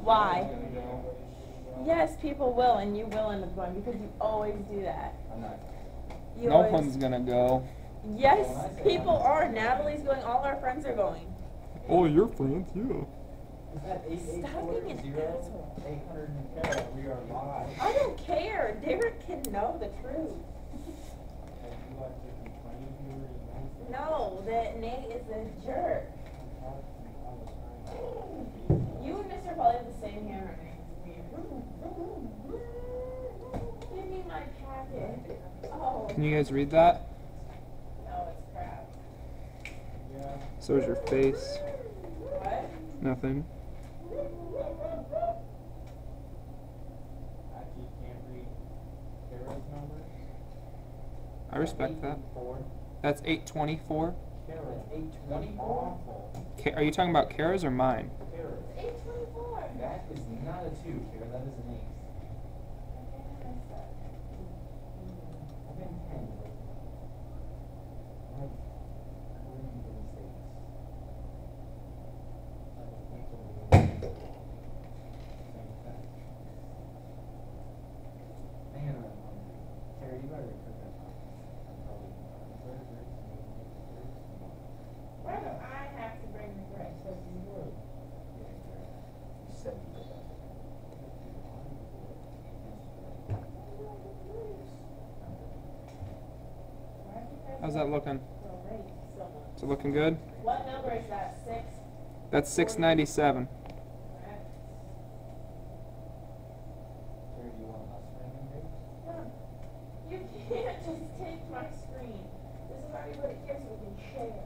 Why? Yes, people will, and you will end up going because you always do that. You No always... one's gonna go. Yes, people are. Natalie's going. All our friends are going. Oh, your friends, yeah. Stop being an asshole. I don't care. Derek can know the truth. No, that Nate is a jerk. You and Mr. Paul have the same handwriting. Give me my packet. Oh. Can you guys read that? No, it's crap. So is your face. What? Nothing. I respect that. That's 824. 824. Are you talking about Kara's or mine? 824. That is not a 2, Kara. That is an 8. I've been 10. Kara, you better cook that. Why do I have to bring the bread? How's that looking? Is it looking good? What number is that? 6? That's 697. You can't just take my screen. This is already put it here so we can share.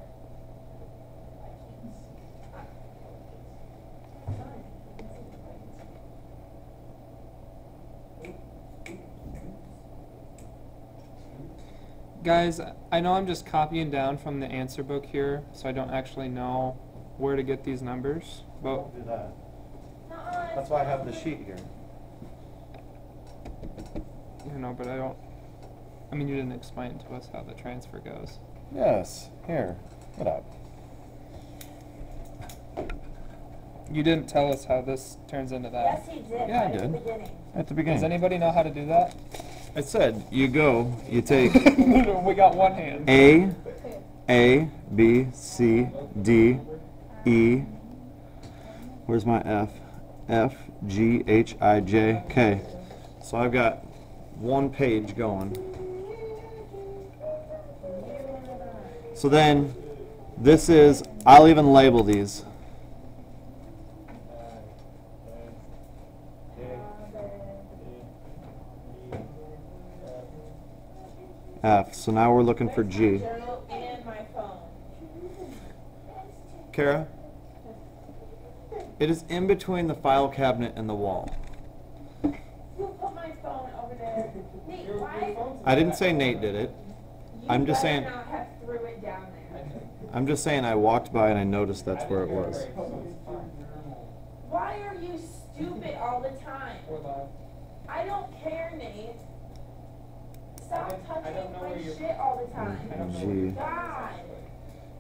Guys, I know I'm just copying down from the answer book here, so I don't actually know where to get these numbers. But Don't do that. That's why I have the sheet here. you know, but I don't. I mean, you didn't explain to us how the transfer goes. Yes. Here. Get up. You didn't tell us how this turns into that. Yes, he did. Yeah, I right at the did. beginning. At the Does beginning. anybody know how to do that? I said you go. You take We got one hand. A, B, C, D, E. Where's my F? F, G, H, I, J, K. So I've got one page going. So then, this is, I'll even label these. F. So now we're looking for G. Journal and my phone. Kara? It is in between the file cabinet and the wall. You put my phone over there. Nate, why? I didn't say Nate did it. I'm just saying. Not have threw it down there. I'm just saying I walked by and I noticed that's where it was. Why are you stupid all the time? I don't care, Nate. Stop touching my shit all the time. G. God.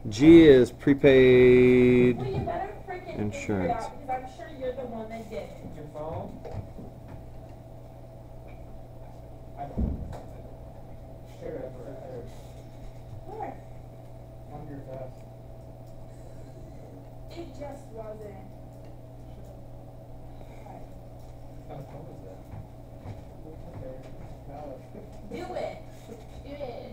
G is prepaid Well, you better freaking insurance. figure it out because I'm sure you're the one that did it. Your phone? Where? On your desk. It just wasn't. Do it. Do it.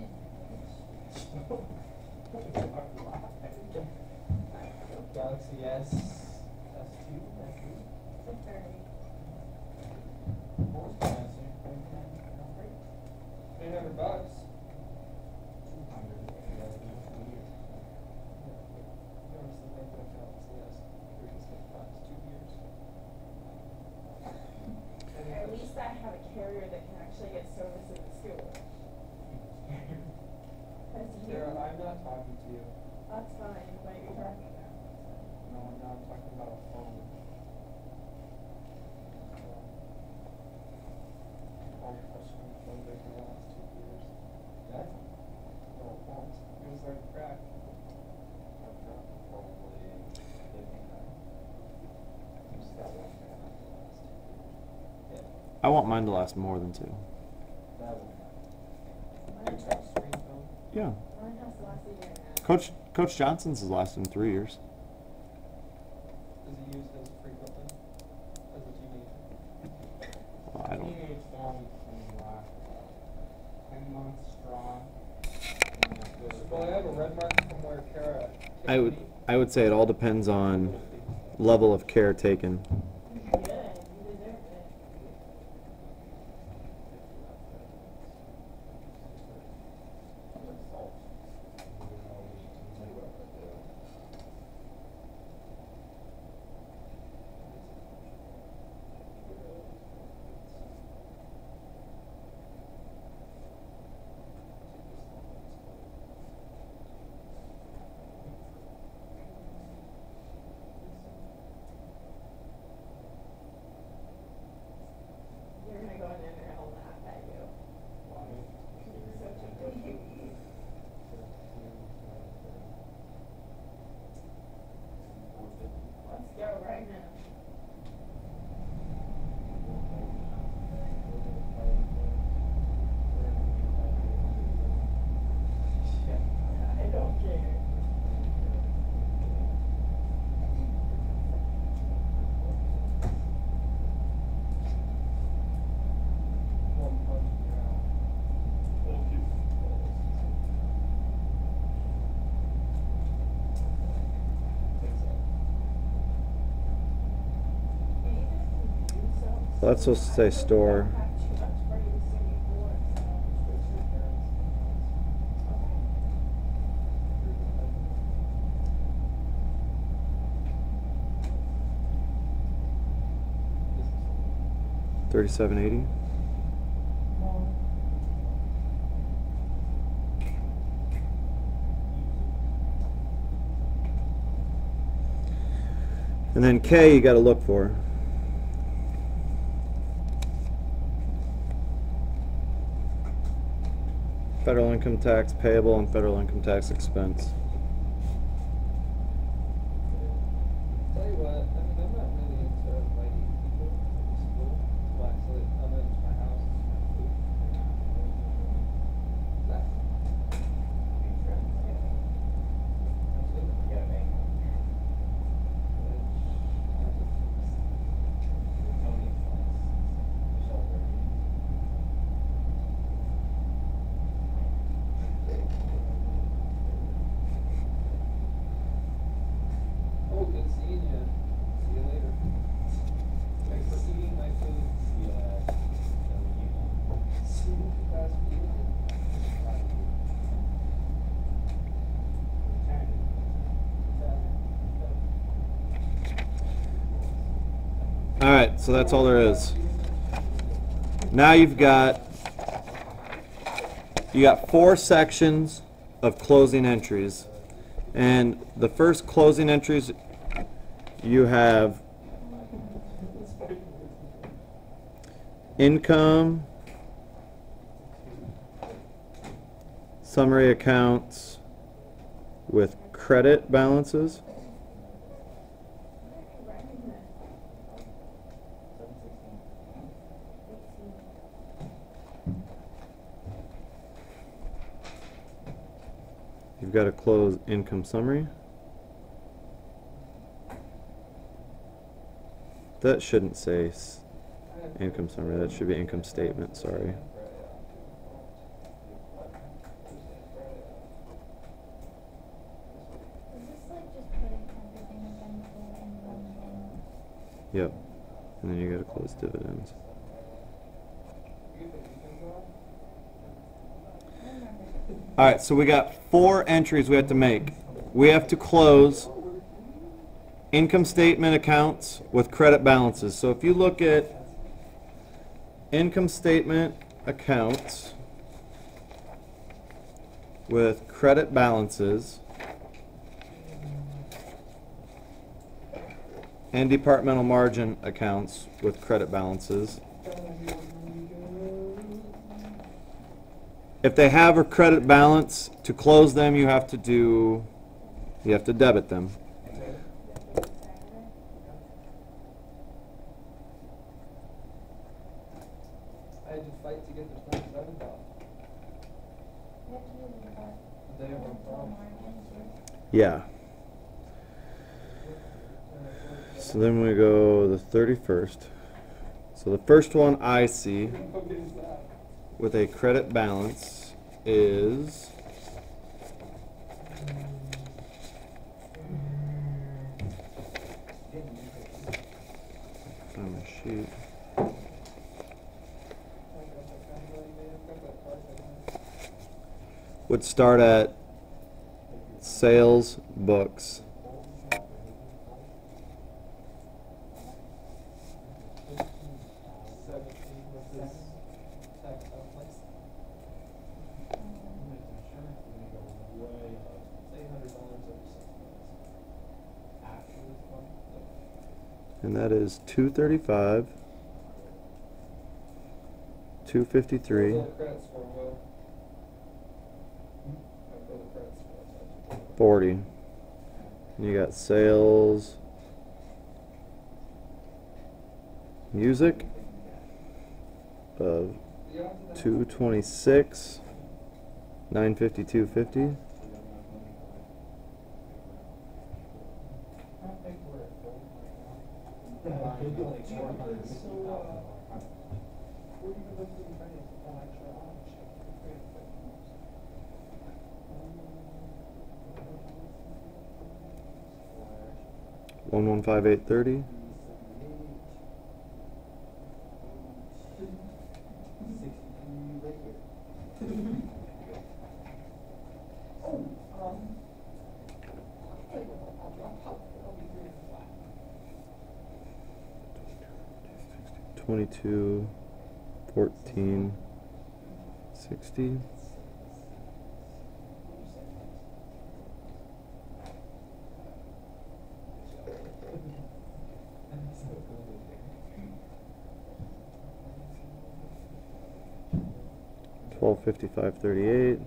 Galaxy S, S2, S2. $800. At least I have a carrier that can actually get service in the school. Sarah, I'm not talking to you. That's fine, but you're talking about. No, I'm not talking about a phone. All the touchscreen phones like the last 2 years. That? No, it won't. It was like crack. I've dropped probably 59. Just that one. I want mine to last more than 2. Yeah. Mine has to last a year and a half. Coach Johnson's has lasted 3 years. Does he use his frequently as a teenager? Well, I don't. Teenage forms can last 10 months strong. Well, I have a red mark from where Kara. I would say it all depends on level of care taken. Good, you deserve it. You're gonna go in there and they're gonna laugh at you. You're such a baby. Let's go right now. I don't care. Well, that's supposed to say store. $37.80. And then K you got to look for. Federal income tax payable and federal income tax expense. Tell you what, I mean, I'm not really into inviting people to school to actually come into my house and my food. That's be friends. Yeah. Absolutely. Yeah, man. Oh, good seeing you. See you later. Thanks for eating my food. Yeah. See you last week. All right, so that's all there is. Now you got 4 sections of closing entries. And the first closing entries, you have income, summary accounts with credit balances. You've got to close income summary. That shouldn't say income summary, that should be income statement, sorry. Yep. And then you got to close dividends. All right, so we got 4 entries we have to make. We have to close income statement accounts with credit balances. So if you look at income statement accounts with credit balances and departmental margin accounts with credit balances, if they have a credit balance, to close them you have to debit them. I had to fight to get the 27th off. The day of our prom. Yeah. So then we go the 31st. So the first one I see What is that? with a credit balance is on my sheet. Would start at sales books. And that is 235, 253, 40. And you got sales, music of 226, 952.50. $115,830. $22,1460. $1255.38.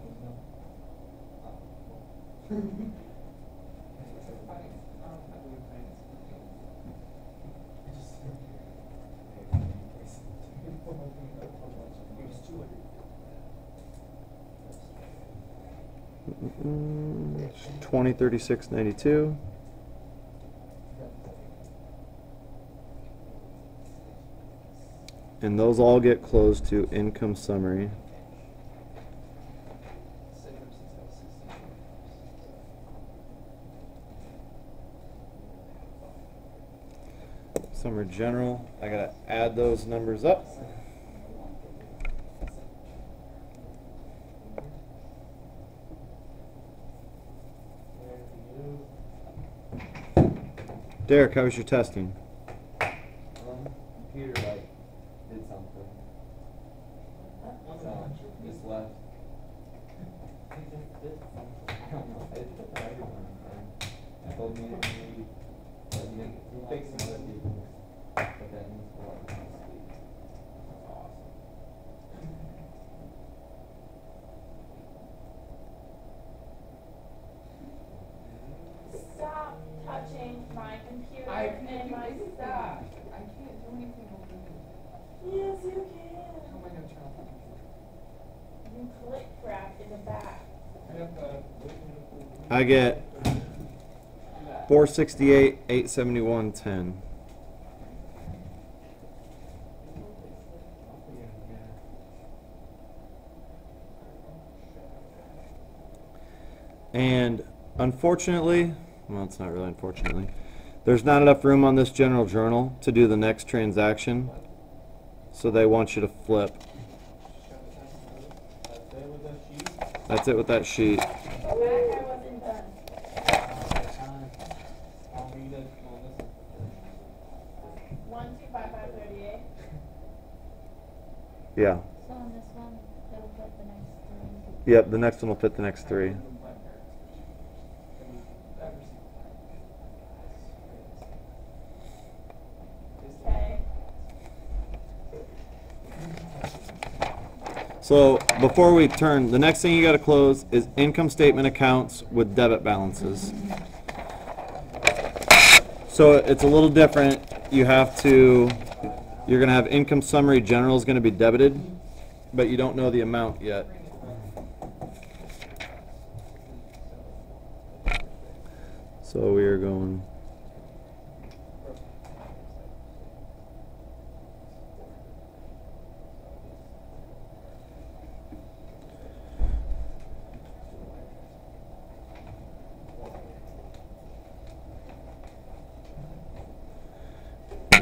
$2036.92. And those all get closed to income summary. Summary general, I gotta add those numbers up. Derek, how was your testing? Computer did something. So just left. I don't know. I took the right one. I told me maybe fixing other people, but then he's going to sleep. That's awesome. Stop touching my computer I can't and do my anything. stuff. I can't do anything over here. Yes, you How can. am I gonna turn off the computer? You click crap in the back. I get 468, 871, 10. And unfortunately, well, it's not really unfortunately, there's not enough room on this general journal to do the next transaction, so they want you to flip. That's it with that sheet. Back I wasn't done. I'll read it. 125538. Yeah. So on this one, it'll put the next three. Yep, the next one will fit the next three. Okay. So before we turn, the next thing you got to close is income statement accounts with debit balances. So it's a little different. You have to, you're going to have income summary general is going to be debited. but you don't know the amount yet. So we are going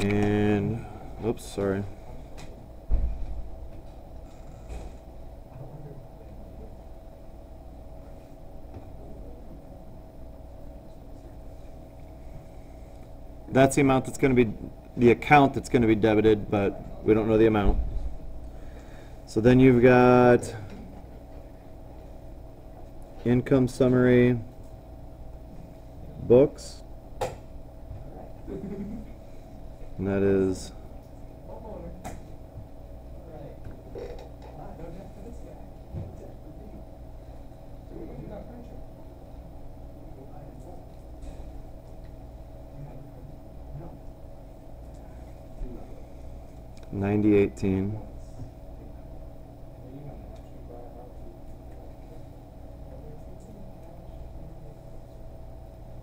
and oops, sorry. That's the amount that's going to be, the account that's going to be debited, but we don't know the amount. So then you've got income summary, books, and that is $90.18.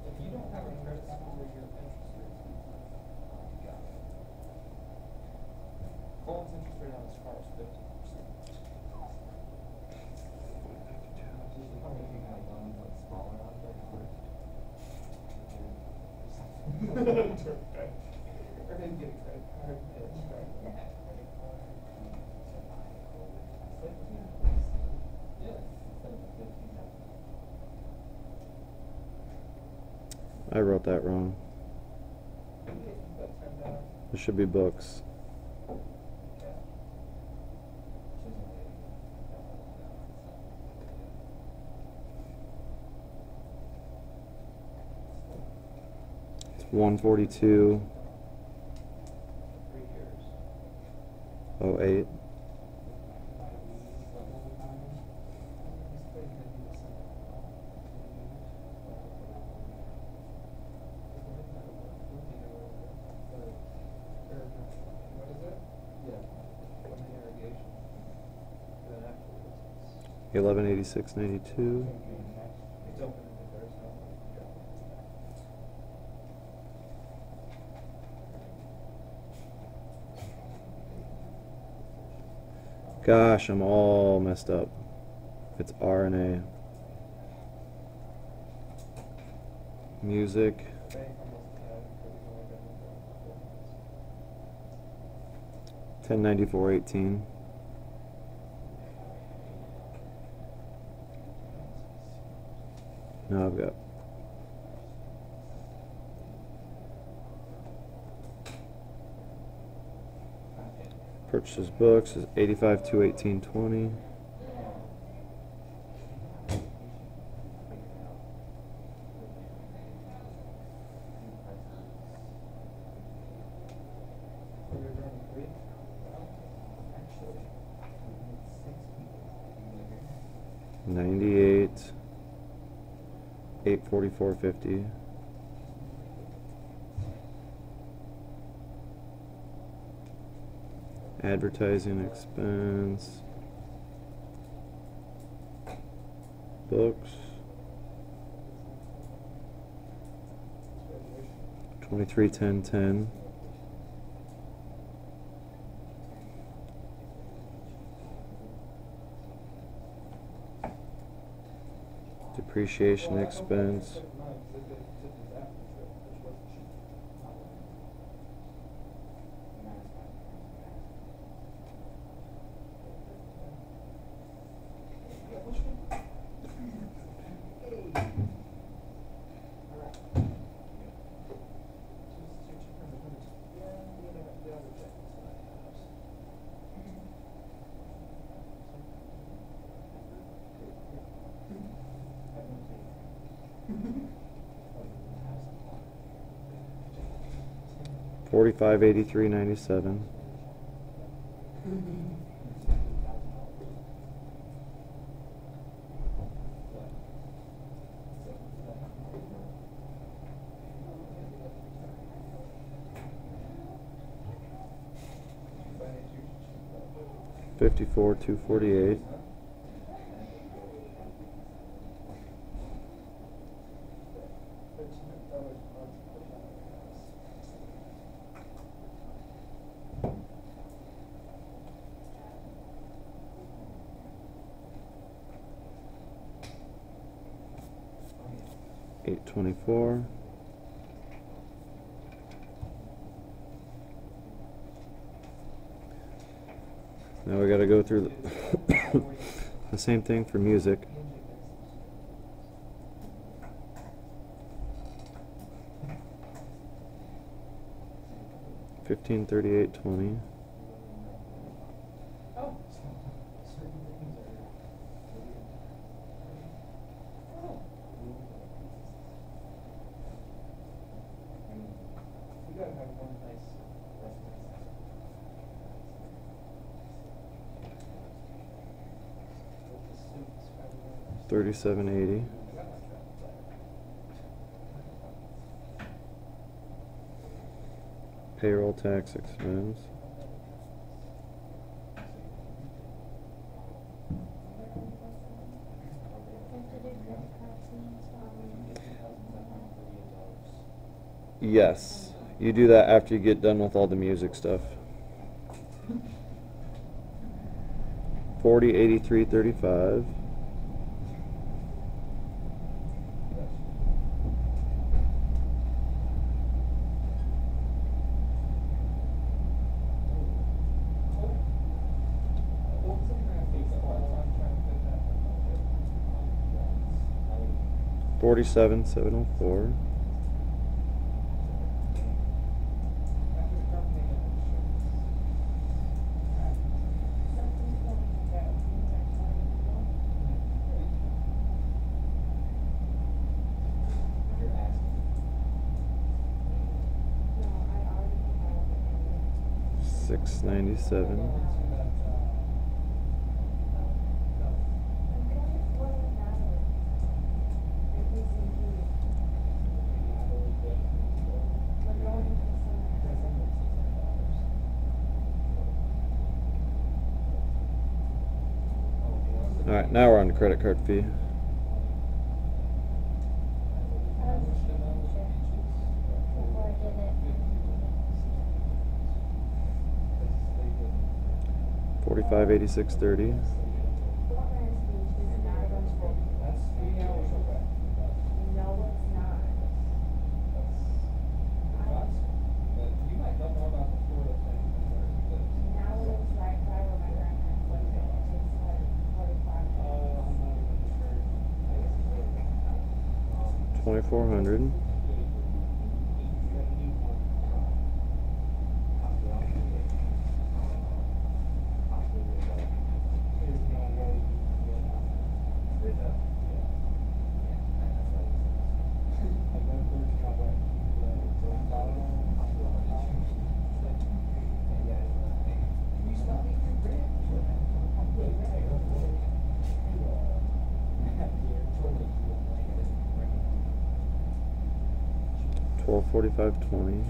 If you don't have a credit score, your interest rate. Got it. Colin's interest rate on his car is 15%. Probably if you had loans like smaller on that car. Or maybe get a credit card. I wrote that wrong. It should be books. It's 142. 08. $1186.92. Gosh, I'm all messed up. It's R and A. Music. $1094.18. Now I've got purchases books is $85,218.20. $98. $844.50. Advertising expense. Books. $23,1010. Depreciation expense. $45,83.97. 54, 248. $824. Now we got to go through the same thing for music. $1538.20. $37.80. Payroll tax expense. Yes, you do that after you get done with all the music stuff. 4083.35. $47,704. $697. All right, now we're on the credit card fee. $4586.30. $2,400. $1245.20.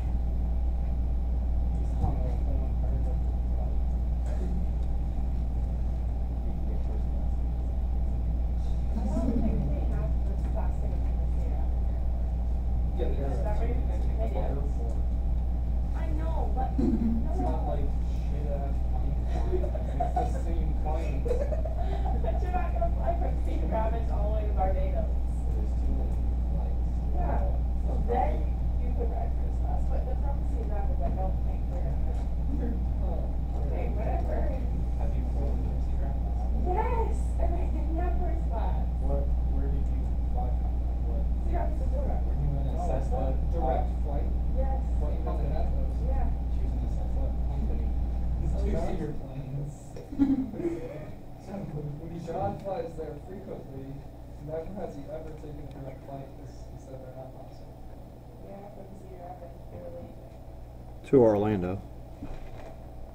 I know, but it's not like it's the same claim. But you're not gonna fly from Cedar Rapids all the way to Barbados. Yeah, so then you could ride first class, but the from Cedar Rapids, I don't think we're gonna. Okay, whatever. Have you flown to Cedar Rapids? Yes, and I didn't have first class. Where did you fly from? Cedar Rapids to Florida. Were you in a Cessna? Direct flight? Yes. What company that was? Yeah. She was in a Cessna company. Two-seater planes. John flies there frequently. Never has he ever taken a direct flight because he said they're not possible. Yeah, from Cedar Rapids, barely. To Orlando.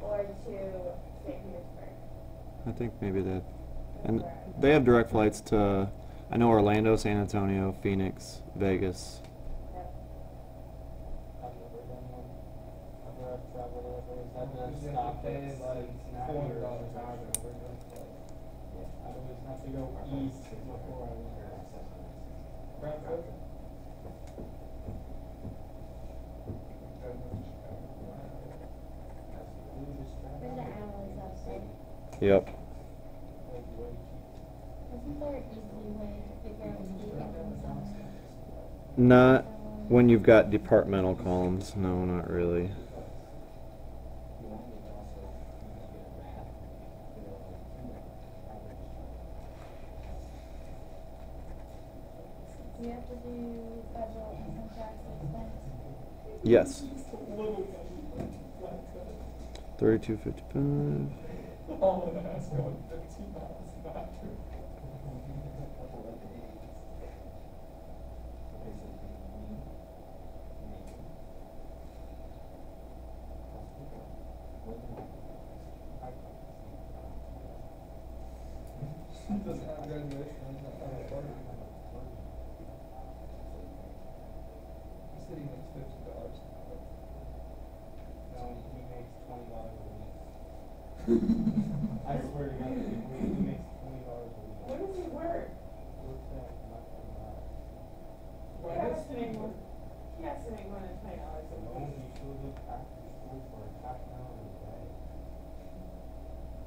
Or to St. Petersburg. I think maybe that. And they have direct flights to, I know, Orlando, San Antonio, Phoenix, Vegas. Yep. Have you ever done one? Ever have traveled And then Usually have stop to pay it, like Cincinnati or $400 Chicago. extra for your flight. Yeah, I'd always have to go east before I went there. Round trip? There's the hours up there. Yep. Isn't there an easy way to figure out the income summary? Not when you've got departmental columns. No, not really. Do you have to do federal income tax expense? Yes. 3255. All in ass going 15 miles an hour. He doesn't have graduation, he's not having a party. He said he makes $50 an hour. No, he makes $20 a week. I swear to God, he makes $20 a week. What does he work? What's that? Nothing about it. He has to make more, he has to make more than $20 a No, week. he shows up after school for half an hour a day.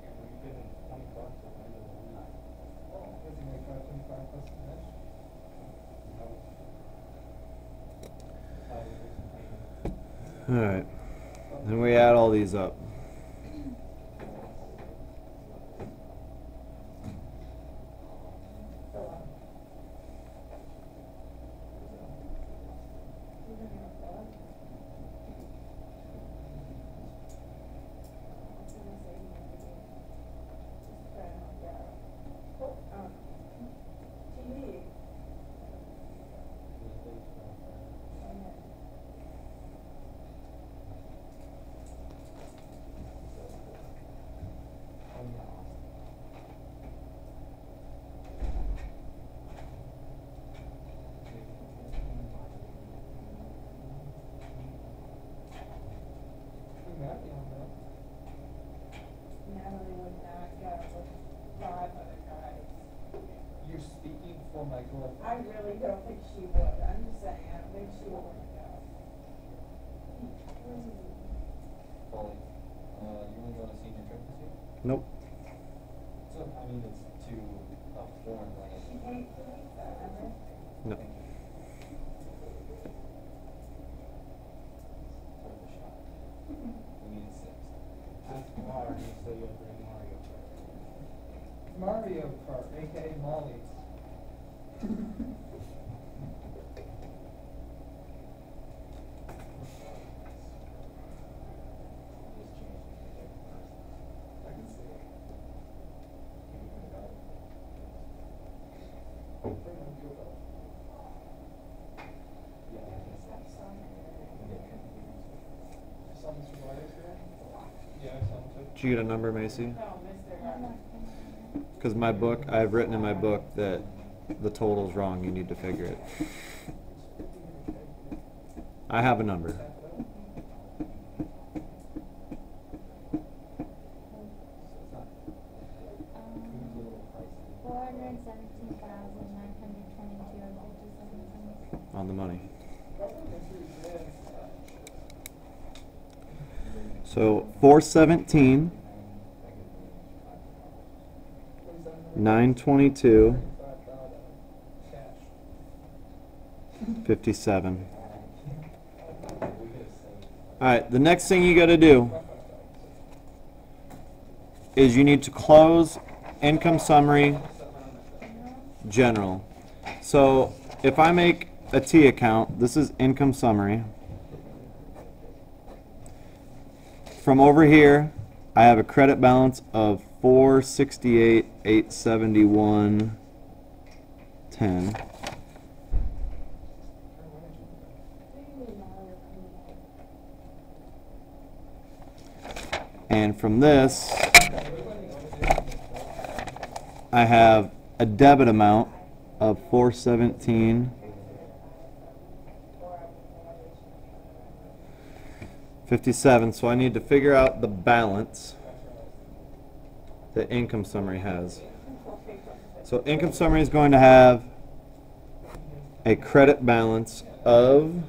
And we give him $20 at the end of the week. Does he make 525 plus the match? No. All right. Then we add all these up. TV. Who got you on that? Natalie would not go with 5 other guys. You're speaking for my girlfriend. I really don't think she would. I'm just saying, I don't think she would want to go. Paulie, you wanna go on a senior trip this year? Nope. So, I mean, it's to a foreign land. She ain't doing that, remember? No. Worth a shot. We need 6. Ask Laura, you say you'll bring Mario Kart. Mario Kart, aka Molly's. Just change the pick first. I can see it. Give me the dog. Bring him to it. Yeah, I guess I'm that's. sorry. You saw Mr. Myers today? Yeah, I saw him too. Did you get a number, Macy? No, Mr. I'm not gonna. Because my book, I've written in my book that the total's wrong. You need to figure it. I have a number. $417,922.57. On the money. So 417, 922, 57. All right, the next thing you got to do is you need to close income summary general. So if I make a T account, this is income summary. From over here, I have a credit balance of 468,871.10. And from this, I have a debit amount of 417. 57, so I need to figure out the balance that income summary has. So income summary is going to have a credit balance of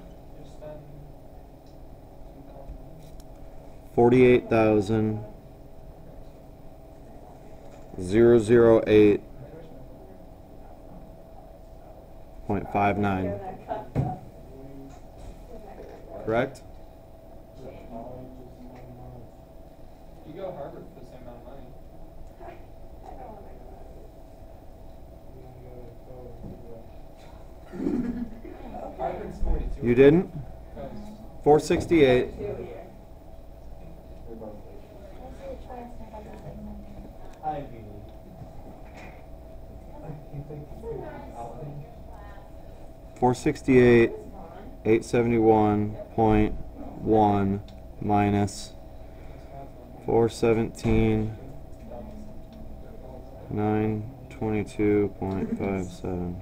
48,008.59. Correct? You go to Harvard for the same amount of money. Harvard's 42. You didn't? 468. Let's do a try and snap out the big number. Ivy. 468, 871.1 minus 417, 922.57.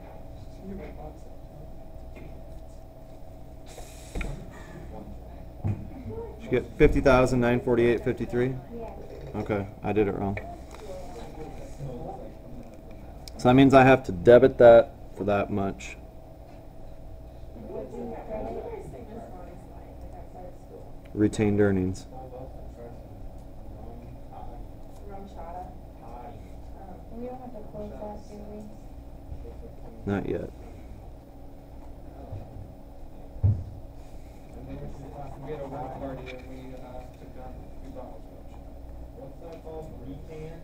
Did you get 50,948.53? Yeah. Okay, I did it wrong. So that means I have to debit that for that much. What do you credit? Retained earnings. We don't have to close that, do we? Not yet. We had a work party and we took down McDonald's. What's that called? Retained?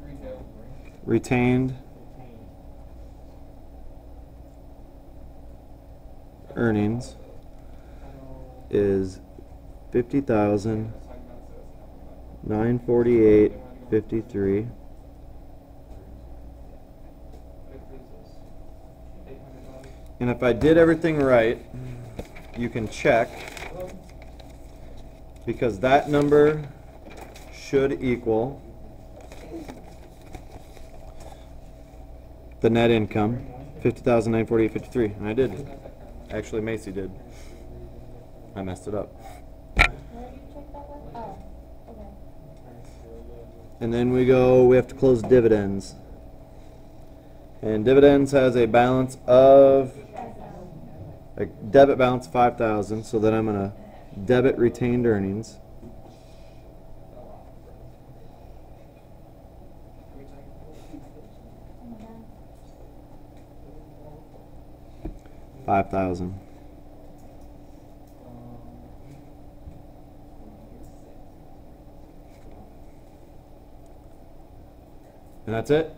Retail. Retained earnings is 50,948.53. And if I did everything right, you can check, because that number should equal the net income, 50,948.53. And I did. Actually, Macy did. I messed it up. Where did you check that one? Oh, okay. And then we have to close dividends. And dividends has a balance of, a debit balance of 5,000, so then I'm going to debit retained earnings. Oh my God. 5,000. And that's it?